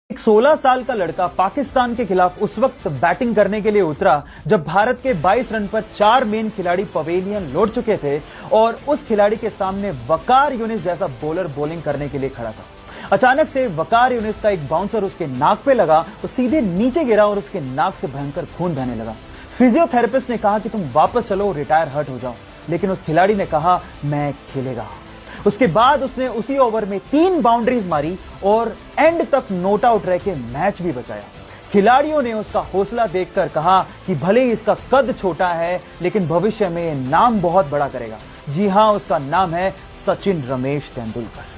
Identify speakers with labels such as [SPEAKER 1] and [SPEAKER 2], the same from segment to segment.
[SPEAKER 1] एक 16 साल का लड़का पाकिस्तान के खिलाफ उस वक्त बैटिंग करने के लिए उतरा जब भारत के 22 रन पर 4 मेन खिलाड़ी पवेलियन लौट चुके थे और उस खिलाड़ी के सामने वकार यूनिस जैसा बॉलर बॉलिंग करने के लिए खड़ा था। अचानक से वकार यूनिस का एक बाउंसर उसके नाक पे लगा तो सीधे नीचे गिरा और उसके नाक से भयंकर खून बहने लगा। फिजियोथेरेपिस्ट ने कहा कि तुम वापस चलो, रिटायर हर्ट हो जाओ, लेकिन उस खिलाड़ी ने कहा मैं खेलेगा। उसके बाद उसने उसी ओवर में 3 बाउंड्रीज मारी और एंड तक नॉट आउट रह के मैच भी बचाया। खिलाड़ियों ने उसका हौसला देखकर कहा कि भले ही इसका कद छोटा है लेकिन भविष्य में यह नाम बहुत बड़ा करेगा। जी हां, उसका नाम है सचिन रमेश तेंदुलकर।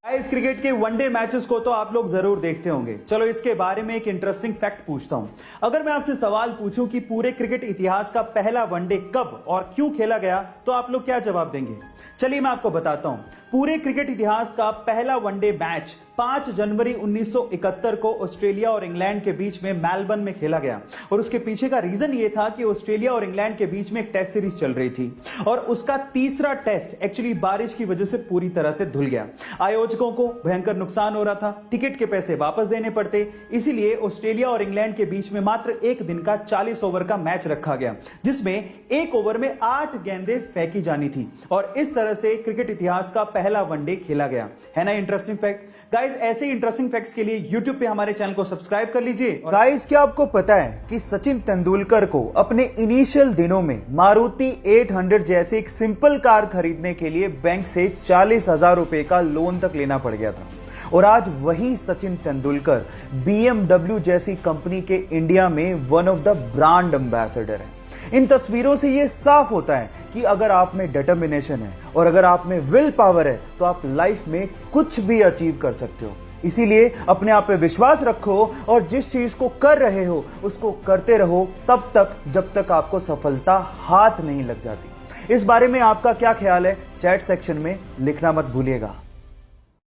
[SPEAKER 2] इस क्रिकेट के वनडे मैचेस को तो आप लोग जरूर देखते होंगे। चलो इसके बारे में एक इंटरेस्टिंग फैक्ट पूछता हूं। अगर मैं आपसे सवाल पूछूं कि पूरे क्रिकेट इतिहास का पहला वनडे कब और क्यों खेला गया तो आप लोग क्या जवाब देंगे? चलिए मैं आपको बताता हूं। पूरे क्रिकेट इतिहास का पहला वनडे मैच 5 जनवरी 1971 को ऑस्ट्रेलिया और इंग्लैंड के बीच में मेलबर्न में खेला गया और उसके पीछे का रीजन यह था कि ऑस्ट्रेलिया और इंग्लैंड के बीच में एक टेस्ट सीरीज चल रही थी और उसका तीसरा टेस्ट एक्चुअली बारिश की वजह से पूरी तरह से धुल गया। आयोजकों को भयंकर नुकसान हो रहा था, टिकट के पैसे वापस देने पड़ते, इसीलिए ऑस्ट्रेलिया और इंग्लैंड के बीच में मात्र एक दिन का 40 ओवर का मैच रखा गया जिसमें एक ओवर में 8 गेंदें फेंकी जानी थी और इस तरह से क्रिकेट इतिहास का पहला वनडे खेला गया। है ना इंटरेस्टिंग फैक्ट? गाइस, ऐसे इंटरेस्टिंग फैक्ट्स के लिए यूट्यूब पे हमारे चैनल को सब्सक्राइब कर लीजिए।
[SPEAKER 1] गाइस, क्या आपको पता है कि सचिन तेंदुलकर को अपने इनिशियल दिनों में मारुति 800 जैसी एक सिंपल कार खरीदने के लिए बैंक से 40,000 रुपए का लोन तक लेना पड़ गया था और आज वही सचिन तेंदुलकर BMW जैसी कंपनी के इंडिया में one of the brand ambassador है। इन तस्वीरों से यह साफ होता है कि अगर आप में डिटर्मिनेशन है और अगर आप में विल पावर है तो आप लाइफ में कुछ भी अचीव कर सकते हो। इसीलिए अपने आप पे विश्वास रखो और जिस चीज को कर रहे हो उसको करते रहो तब तक जब तक आपको सफलता हाथ नहीं लग जाती। इस बारे में आपका क्या ख्याल है? चैट सेक्शन में लिखना मत भूलिएगा।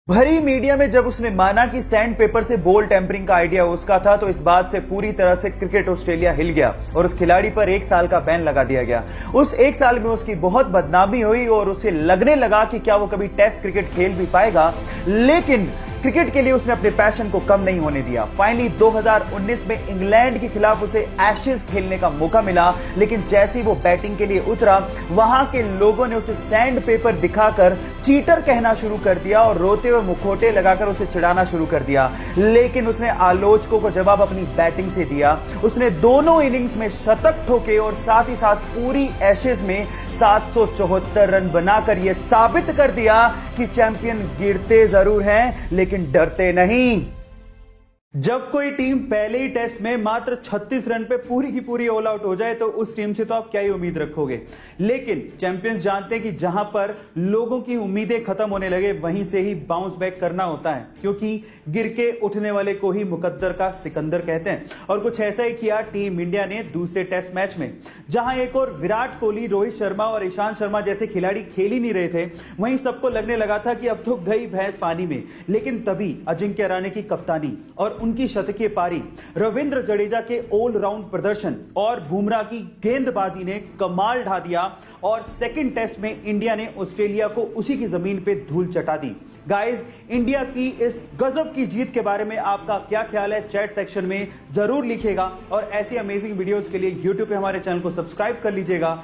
[SPEAKER 1] भरी मीडिया में जब उसने माना कि सैंड पेपर से बॉल टेम्परिंग का आइडिया उसका था तो इस बात से पूरी तरह से क्रिकेट ऑस्ट्रेलिया हिल गया और उस खिलाड़ी पर 1 साल का बैन लगा दिया गया। उस 1 साल में उसकी बहुत बदनामी हुई और उसे लगने लगा कि क्या वो कभी टेस्ट क्रिकेट खेल भी पाएगा, लेकिन क्रिकेट के लिए उसने अपने पैशन को कम नहीं होने दिया। फाइनली 2019 में इंग्लैंड के खिलाफ उसे एशेज खेलने का मौका मिला, लेकिन जैसे ही वो बैटिंग के लिए उतरा वहां के लोगों ने उसे सैंड पेपर दिखाकर चीटर कहना शुरू कर दिया और रोते हुए मुखौटे लगाकर उसे चिढ़ाना शुरू कर दिया। लेकिन उसने आलोचकों को जवाब अपनी बैटिंग से दिया। उसने दोनों इनिंग्स में शतक ठोके और साथ ही साथ पूरी एशेज में 774 रन बनाकर यह साबित कर दिया कि चैंपियन गिरते जरूर हैं लेकिन डरते नहीं।
[SPEAKER 2] जब कोई टीम पहले ही टेस्ट में मात्र 36 रन पे पूरी की पूरी ऑल आउट हो जाए तो उस टीम से तो आप क्या ही उम्मीद रखोगे। लेकिन चैंपियंस जानते हैं कि जहां पर लोगों की उम्मीदें खत्म होने लगे वहीं से ही बाउंस बैक करना होता है, क्योंकि गिर के उठने वाले को ही मुकद्दर का सिकंदर कहते हैं। और कुछ ऐसा ही किया टीम इंडिया ने दूसरे टेस्ट मैच में, जहां एक और विराट कोहली, रोहित शर्मा और ईशांत शर्मा जैसे खिलाड़ी खेल ही नहीं रहे थे, वहीं सबको लगने लगा था कि अब तो गई भैंस पानी में। लेकिन तभी अजिंक्य रहाणे की कप्तानी और उनकी शतकीय पारी, रविंद्र जडेजा के ऑलराउंड प्रदर्शन और बुमराह की गेंदबाजी ने कमाल ढा दिया और सेकंड टेस्ट में इंडिया ने ऑस्ट्रेलिया को उसी की जमीन पे धूल चटा दी। गाइस, इंडिया की इस गजब की जीत के बारे में आपका क्या ख्याल है? चैट सेक्शन में जरूर लिखिएगा और ऐसी अमेजिंग वीडियोस के लिए यूट्यूब पे हमारे चैनल को सब्सक्राइब कर लीजिएगा